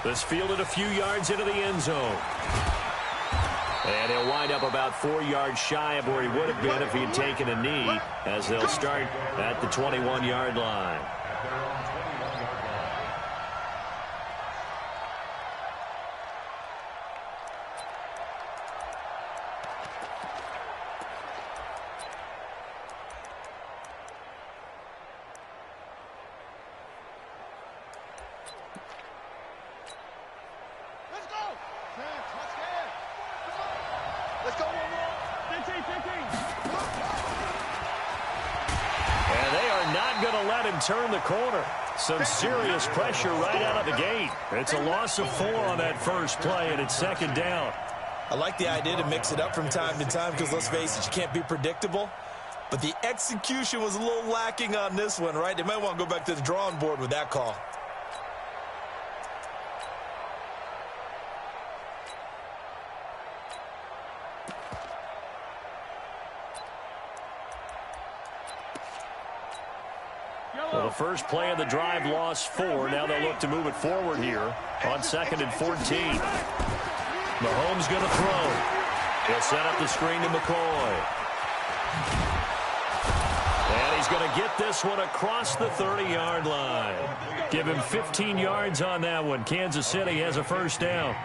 This fielded a few yards into the end zone. And he'll wind up about 4 yards shy of where he would have been if he had taken a knee, as they'll start at the 21-yard line. Turn the corner. Some serious pressure right out of the gate. It's a loss of 4 on that first play, and it's second down. I like the idea to mix it up from time to time because, let's face it, you can't be predictable. But the execution was a little lacking on this one, right? They might want to go back to the drawing board with that call. Well, the first play of the drive lost 4. Now they'll look to move it forward here on 2nd and 14. Mahomes going to throw. He'll set up the screen to McCoy. And he's going to get this one across the 30-yard line. Give him 15 yards on that one. Kansas City has a first down.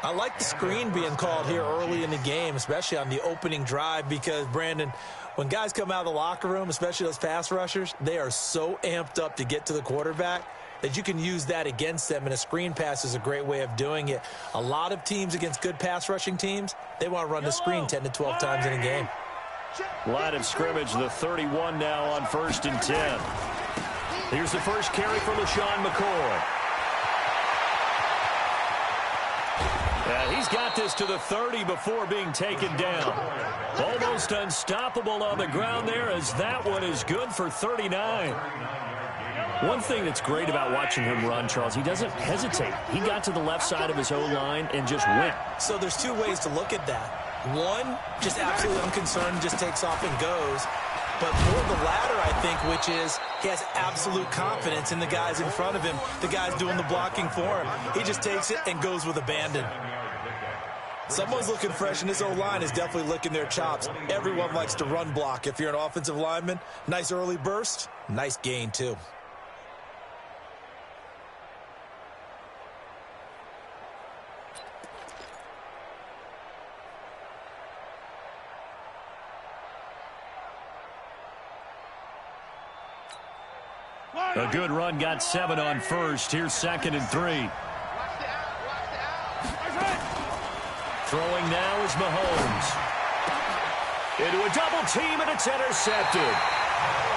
I like the screen being called here early in the game, especially on the opening drive, because, Brandon, when guys come out of the locker room, especially those pass rushers, they are so amped up to get to the quarterback that you can use that against them, and a screen pass is a great way of doing it. A lot of teams against good pass rushing teams, they want to run the screen 10 to 12 times in a game. Line of scrimmage, the 31 now on 1st and 10. Here's the first carry for LaShawn McCoy. And he's got this to the 30 before being taken down. Almost unstoppable on the ground there, as that one is good for 39. One thing that's great about watching him run, Charles, he doesn't hesitate. He got to the left side of his O-line and just went. So there's 2 ways to look at that. One, just absolutely unconcerned, just takes off and goes. But more the latter, I think, which is he has absolute confidence in the guys in front of him, the guys doing the blocking for him. He just takes it and goes with abandon. Someone's looking fresh, and this O-line is definitely licking their chops. Everyone likes to run block. If you're an offensive lineman, nice early burst, nice gain, too. A good run, got 7 on first. Here's 2nd and 3. Throwing now is Mahomes. Into a double team, and it's intercepted.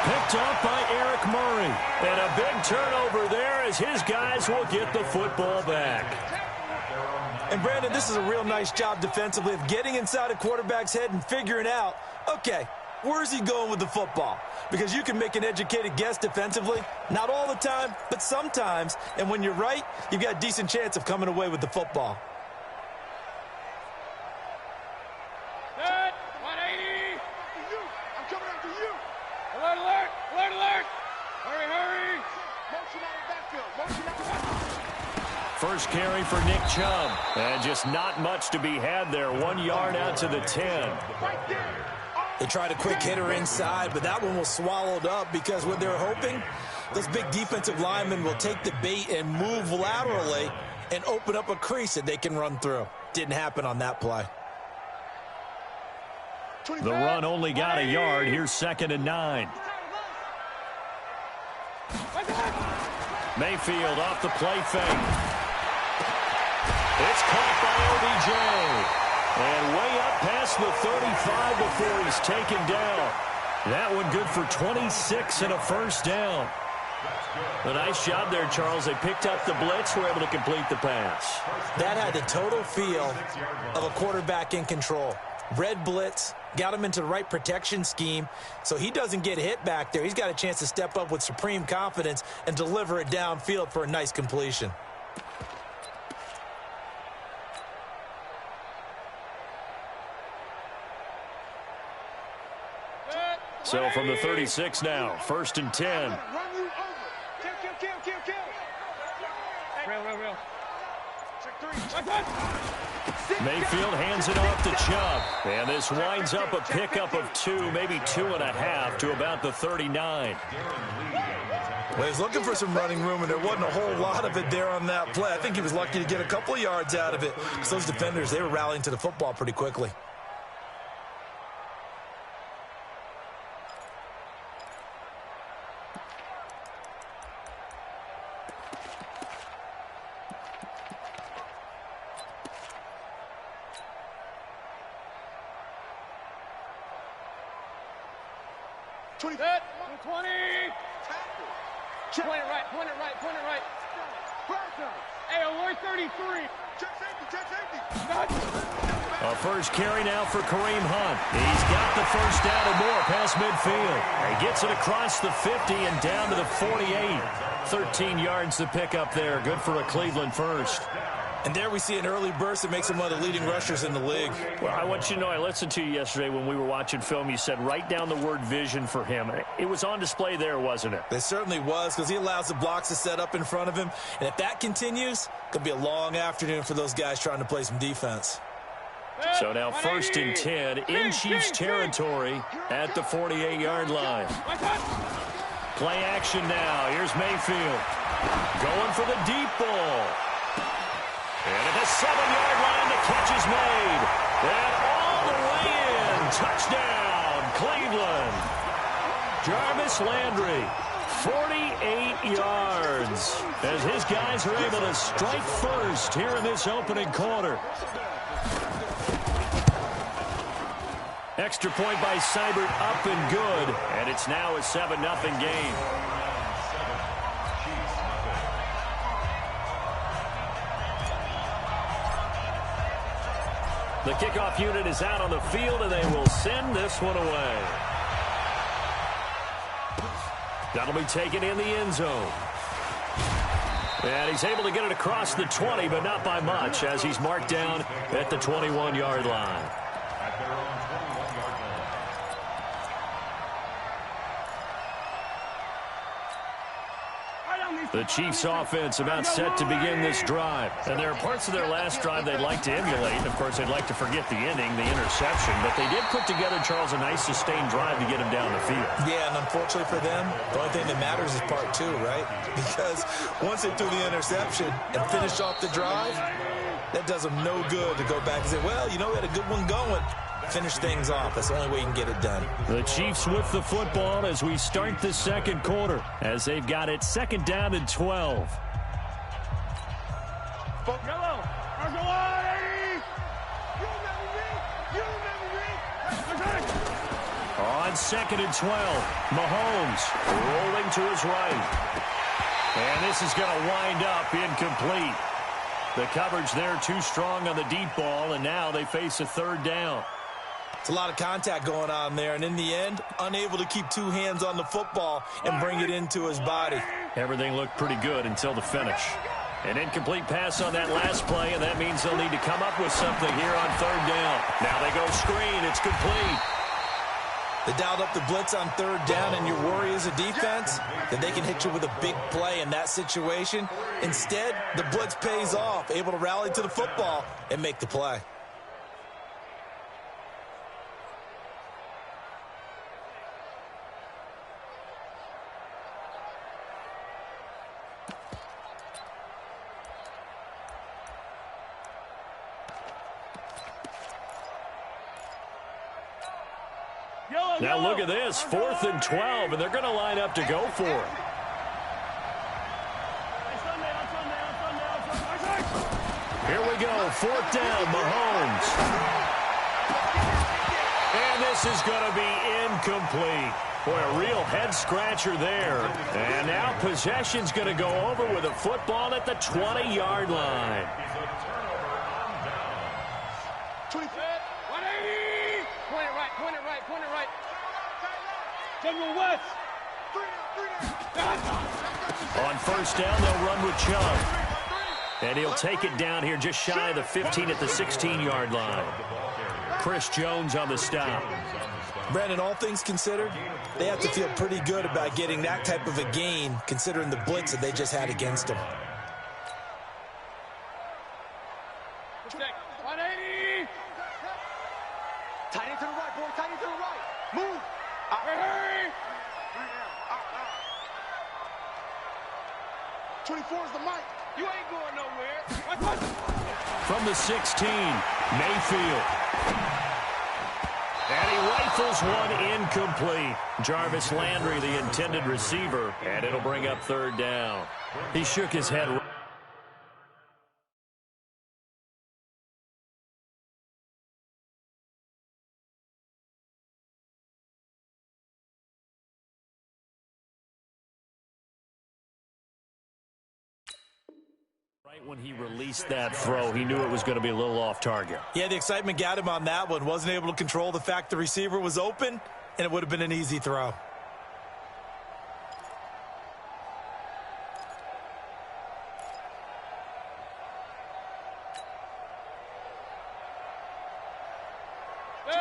Picked off by Eric Murray. And a big turnover there as his guys will get the football back. And, Brandon, this is a real nice job defensively of getting inside a quarterback's head and figuring out, okay, where's he going with the football? Because you can make an educated guess defensively. Not all the time, but sometimes. And when you're right, you've got a decent chance of coming away with the football. Set, 180. I'm coming after you. Alert, alert, alert, alert. Hurry, hurry. Motion out of backfield. Motion out of backfield. First carry for Nick Chubb. And just not much to be had there. 1 yard out to the 10. Right there. They tried a quick hitter inside, but that one was swallowed up because what they're hoping, those big defensive linemen will take the bait and move laterally and open up a crease that they can run through. Didn't happen on that play. The run only got a yard. Here's 2nd and 9. Mayfield off the play fake. It's caught by OBJ. And way up past the 35 before he's taken down. That one good for 26 and a first down. A nice job there, Charles. They picked up the blitz, were able to complete the pass. That had the total feel of a quarterback in control. Red blitz, got him into the right protection scheme, so he doesn't get hit back there. He's got a chance to step up with supreme confidence and deliver it downfield for a nice completion. So from the 36 now, 1st and 10. Run you over. Kill. Real. Mayfield hands it off to Chubb. And this winds up a pickup of 2, maybe 2.5 to about the 39. Well, he's looking for some running room, and there wasn't a whole lot of it there on that play. I think he was lucky to get a couple of yards out of it, because those defenders, they were rallying to the football pretty quickly. Point it right, point it right, point it right. Hey, alert 33. Check safety. A first carry now for Kareem Hunt. He's got the first down and more past midfield. He gets it across the 50 and down to the 48. 13 yards to pick up there. Good for a Cleveland first. And there we see an early burst that makes him one of the leading rushers in the league. Well, I want you to know, I listened to you yesterday when we were watching film. You said write down the word vision for him. It was on display there, wasn't it? It certainly was, because he allows the blocks to set up in front of him. And if that continues, it could be a long afternoon for those guys trying to play some defense. So now 1st and 10 in Chiefs territory at the 48-yard line. Play action now. Here's Mayfield going for the deep ball. And at the 7-yard line, the catch is made. And all the way in. Touchdown, Cleveland. Jarvis Landry, 48 yards. As his guys are able to strike first here in this opening quarter. Extra point by Seibert, up and good. And it's now a 7-0 game. The kickoff unit is out on the field, and they will send this one away. That'll be taken in the end zone. And he's able to get it across the 20, but not by much, as he's marked down at the 21-yard line. The Chiefs offense about set to begin this drive. And there are parts of their last drive they'd like to emulate. And, of course, they'd like to forget the inning, the interception. But they did put together, Charles, a nice sustained drive to get him down the field. Yeah, and unfortunately for them, the only thing that matters is part 2, right? Because once they threw the interception and finished off the drive, that does them no good to go back and say, well, you know, we had a good one going. Finish things off. That's the only way you can get it done. The Chiefs with the football as we start the second quarter, as they've got it 2nd down and 12. On 2nd and 12, Mahomes rolling to his right. And this is going to wind up incomplete. The coverage there too strong on the deep ball, and now they face a 3rd down. It's a lot of contact going on there, and in the end, unable to keep 2 hands on the football and bring it into his body. Everything looked pretty good until the finish. An incomplete pass on that last play, and that means they'll need to come up with something here on 3rd down. Now they go screen. It's complete. They dialed up the blitz on 3rd down, and your worry as a defense that they can hit you with a big play in that situation. Instead, the blitz pays off, able to rally to the football and make the play. Now look at this, 4th and 12, and they're going to line up to go for it. Here we go, 4th down, Mahomes. And this is going to be incomplete. Boy, a real head-scratcher there. And now possession's going to go over with a football at the 20-yard line. 180! Point it right, point it right, point it right. General West. On 1st down, they'll run with Chubb. And he'll take it down here just shy of the 15 at the 16-yard line. Chris Jones on the stop. Brandon, all things considered, they have to feel pretty good about getting that type of a gain, considering the blitz that they just had against them. Tiny to the right. Move. Hurry. 24 is the mic. You ain't going nowhere. From the 16, Mayfield. And he rifles one incomplete. Jarvis Landry, the intended receiver, and it'll bring up third down. He shook his head. Right when he released that throw, he knew it was going to be a little off target. Yeah, the excitement got him on that one. Wasn't able to control the fact the receiver was open, and it would have been an easy throw.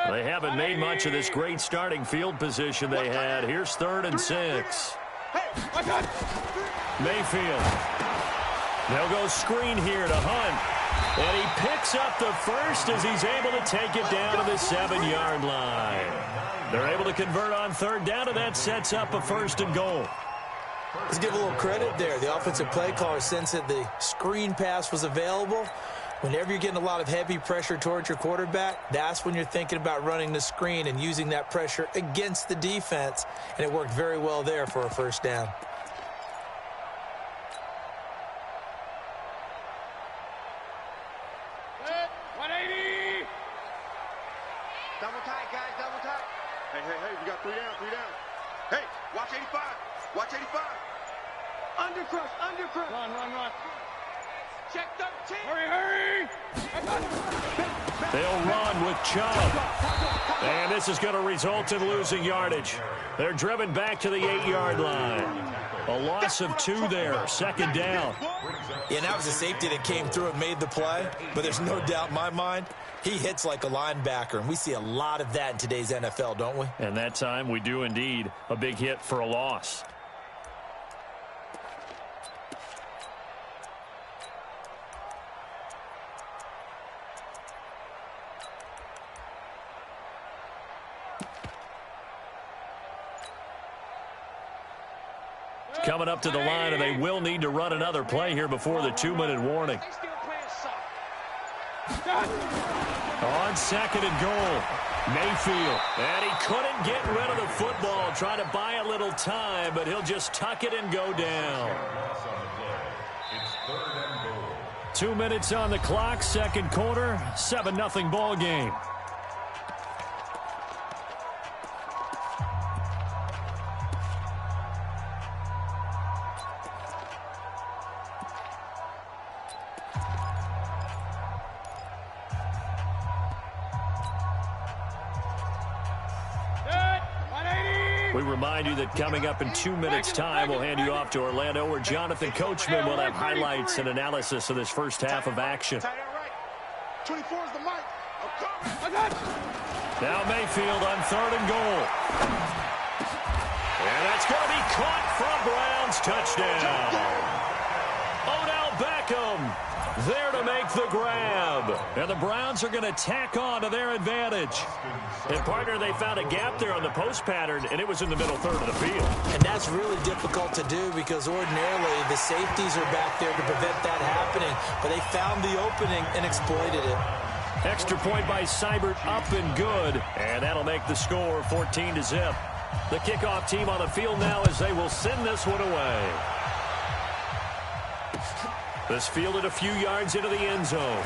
They haven't made much of this great starting field position they had. Here's 3rd and 6. Mayfield. They'll go screen here to Hunt. And he picks up the first as he's able to take it down to the 7-yard line. They're able to convert on 3rd down, and that sets up a 1st and goal. Let's give a little credit there. The offensive play caller sensed that the screen pass was available. Whenever you're getting a lot of heavy pressure towards your quarterback, that's when you're thinking about running the screen and using that pressure against the defense. And it worked very well there for a 1st down. Double tight, guys, double tight. Hey, we got 3 down. Hey, watch 85. Watch 85. Undercrush. Run. Check 13. Hurry. They'll run with Chubb. And this is going to result in losing yardage. They're driven back to the 8-yard line. A loss of 2 there, 2nd down. Yeah, and that was a safety that came through and made the play. But there's no doubt in my mind, he hits like a linebacker. And we see a lot of that in today's NFL, don't we? And that time we do indeed. A big hit for a loss. Coming up to the line, and they will need to run another play here before the 2-minute warning. On 2nd and goal, Mayfield. And he couldn't get rid of the football, trying to buy a little time, but he'll just tuck it and go down. 2 minutes on the clock, 2nd quarter, 7-0 ball game. We remind you that coming up in 2 minutes' time, we'll hand you off to Orlando, where Jonathan Coachman will have highlights and analysis of this first half of action. 24 is the mic. Now Mayfield on 3rd and goal. And that's going to be caught from Browns. Touchdown. Odell Beckham there to make the grab. And the Browns are going to tack on to their advantage. And, partner, they found a gap there on the post pattern, and it was in the middle 3rd of the field. And that's really difficult to do because ordinarily the safeties are back there to prevent that happening. But they found the opening and exploited it. Extra point by Seibert, up and good. And that'll make the score 14-0. The kickoff team on the field now as they will send this one away. This fielded a few yards into the end zone.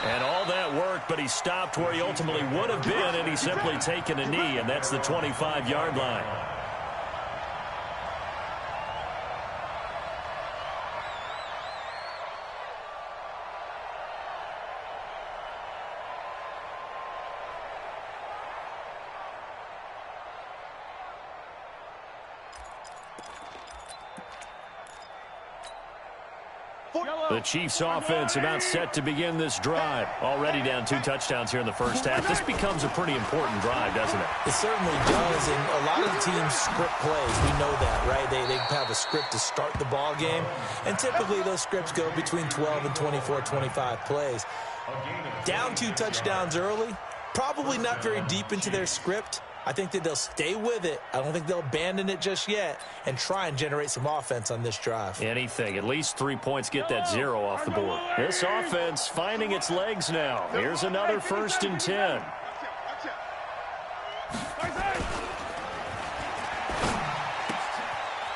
And all that worked, but he stopped where he ultimately would have been, and he's simply taken a knee, and that's the 25-yard line. The Chiefs offense about set to begin this drive. Already down 2 touchdowns here in the first half. This becomes a pretty important drive, doesn't it? It certainly does, and a lot of the teams script plays. We know that, right? They have a script to start the ball game, and typically those scripts go between 12 and 24, 25 plays. Down 2 touchdowns early, Probably not very deep into their script. I think that they'll stay with it. I don't think they'll abandon it just yet and try and generate some offense on this drive. Anything. At least 3 points get that 0 off the board. This offense finding its legs now. Here's another 1st and 10.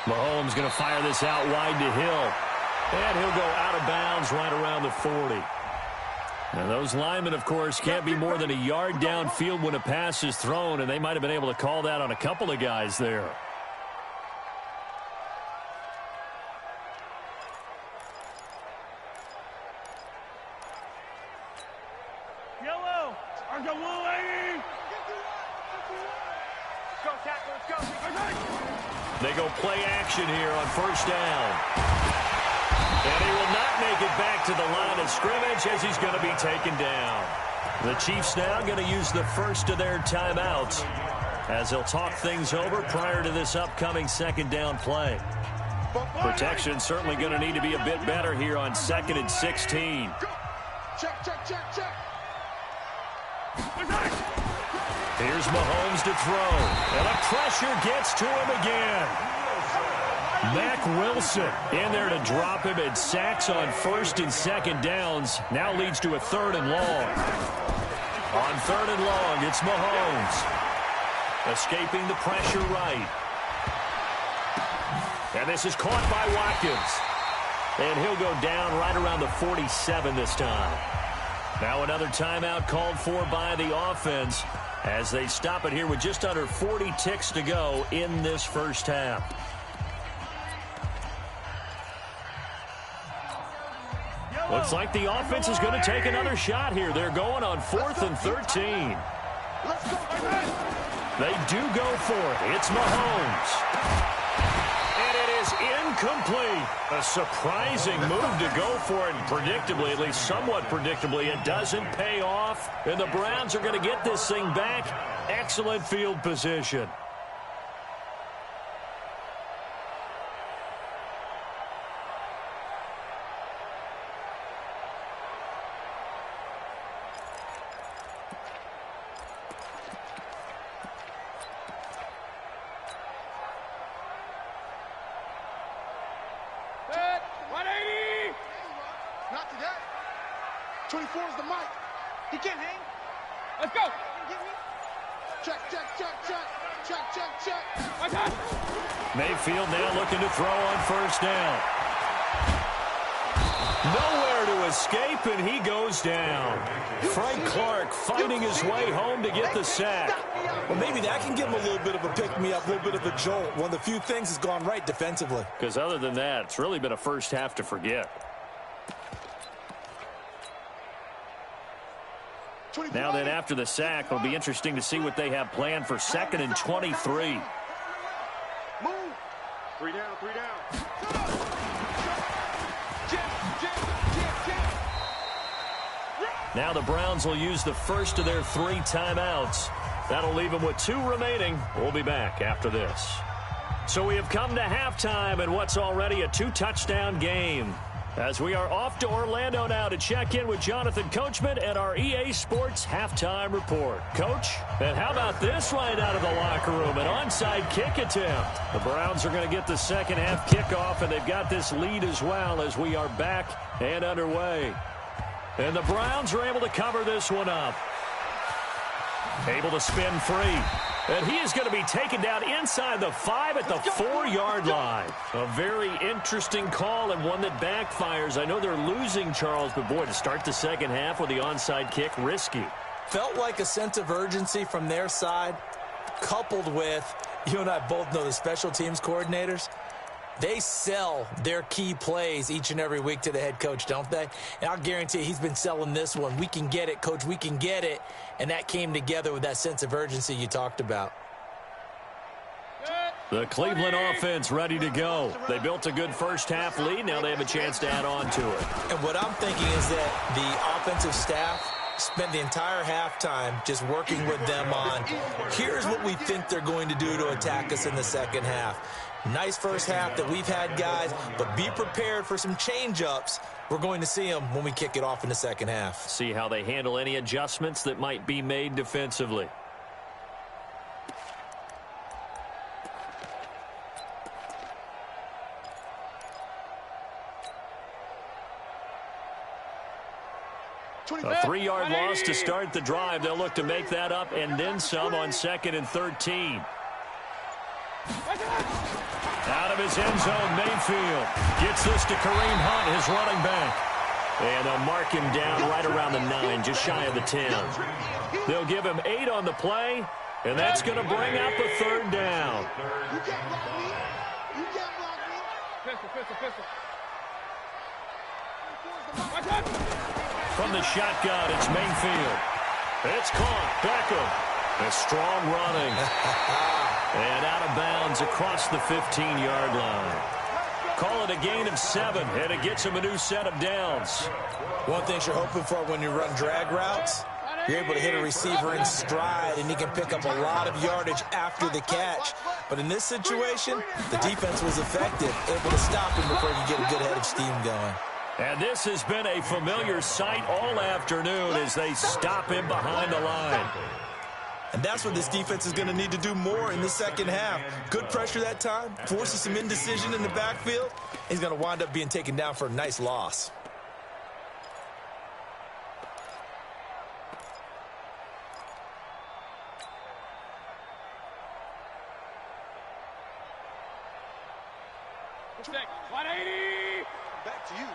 Mahomes going to fire this out wide to Hill. And he'll go out of bounds right around the 40. And those linemen, of course, can't be more than a yard downfield when a pass is thrown, and they might have been able to call that on a couple of guys there. Yellow. Let's go, blue, 80. Go, tackle, let's go. They go play action here on 1st down. And he will not make it back to the line of scrimmage as he's going to be taken down. The Chiefs now going to use the first of their timeouts as they'll talk things over prior to this upcoming 2nd down play. Protection certainly going to need to be a bit better here on 2nd and 16. Check. Here's Mahomes to throw. And the pressure gets to him again. Mack Wilson in there to drop him, and sacks on 1st and 2nd downs now leads to a 3rd and long. On 3rd and long, it's Mahomes. Escaping the pressure right. And this is caught by Watkins. And he'll go down right around the 47 this time. Now another timeout called for by the offense as they stop it here with just under 40 ticks to go in this 1st half. Looks like the offense is going to take another shot here. They're going on 4th and 13. They do go for it. It's Mahomes. And it is incomplete. A surprising move to go for it. And predictably, at least somewhat predictably, it doesn't pay off. And the Browns are going to get this thing back. Excellent field position. Not today. 24 is the mic. He can't hang. Let's go. Check. Mayfield now looking to throw on 1st down. Nowhere to escape, and he goes down. Frank Clark fighting his way home to get the sack. Well, maybe that can give him a little bit of a pick-me-up, a little bit of a jolt. One of the few things has gone right defensively. Because other than that, it's really been a 1st half to forget. Now then, after the sack, it'll be interesting to see what they have planned for 2nd and 23. Move. 3 down. Now the Browns will use the 1st of their 3 timeouts. That'll leave them with 2 remaining. We'll be back after this. So we have come to halftime in what's already a 2-touchdown game. As we are off to Orlando now to check in with Jonathan Coachman and our EA Sports halftime report. Coach, and how about this right out of the locker room? An onside kick attempt. The Browns are going to get the 2nd half kickoff, and they've got this lead as well as we are back and underway. And the Browns are able to cover this one up. Able to spin free. And he is going to be taken down inside the 5 at the 4-yard line. A very interesting call and one that backfires. I know they're losing, Charles, but boy, to start the 2nd half with the onside kick, risky. Felt like a sense of urgency from their side, coupled with, you and I both know the special teams coordinators. They sell their key plays each and every week to the head coach, don't they? And I'll guarantee he's been selling this one. We can get it, coach, we can get it. And that came together with that sense of urgency you talked about. The Cleveland offense ready to go. They built a good 1st half lead. Now they have a chance to add on to it. And what I'm thinking is that the offensive staff spent the entire halftime just working with them on, here's what we think they're going to do to attack us in the 2nd half. Nice first half that we've had, guys, but be prepared for some change-ups. We're going to see them when we kick it off in the second half. See how they handle any adjustments that might be made defensively. A 3-yard loss to start the drive. They'll look to make that up and then some on 2nd and 13. Out of his end zone, Mayfield gets this to Kareem Hunt, his running back. And they'll mark him down right around the 9, just shy of the 10. They'll give him 8 on the play, and that's going to bring up a 3rd down. You can't block me. You can't block me. Pistol. From the shotgun, it's Mayfield. It's caught. Beckham. A strong running. And out of bounds across the 15-yard line. Call it a gain of 7, and it gets him a new set of downs. One thing you're hoping for when you run drag routes, you're able to hit a receiver in stride, and he can pick up a lot of yardage after the catch. But in this situation, the defense was effective, able to stop him before you get a good head of steam going. And this has been a familiar sight all afternoon as they stop him behind the line. And that's what this defense is going to need to do more in the second half. Good pressure that time, forces some indecision in the backfield. He's going to wind up being taken down for a nice loss. Check. 180. Back to you.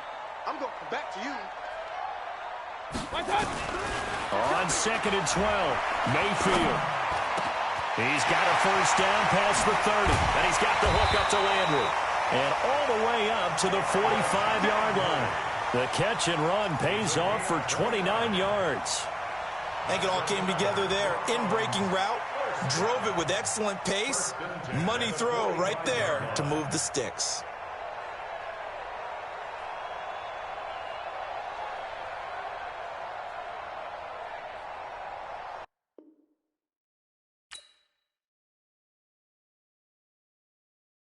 I'm going back to you. On 2nd and 12, Mayfield. He's got a first down past the 30, and he's got the hook up to Landry. And all the way up to the 45-yard line. The catch and run pays off for 29 yards. I think it all came together there. In-breaking route, drove it with excellent pace. Money throw right there to move the sticks.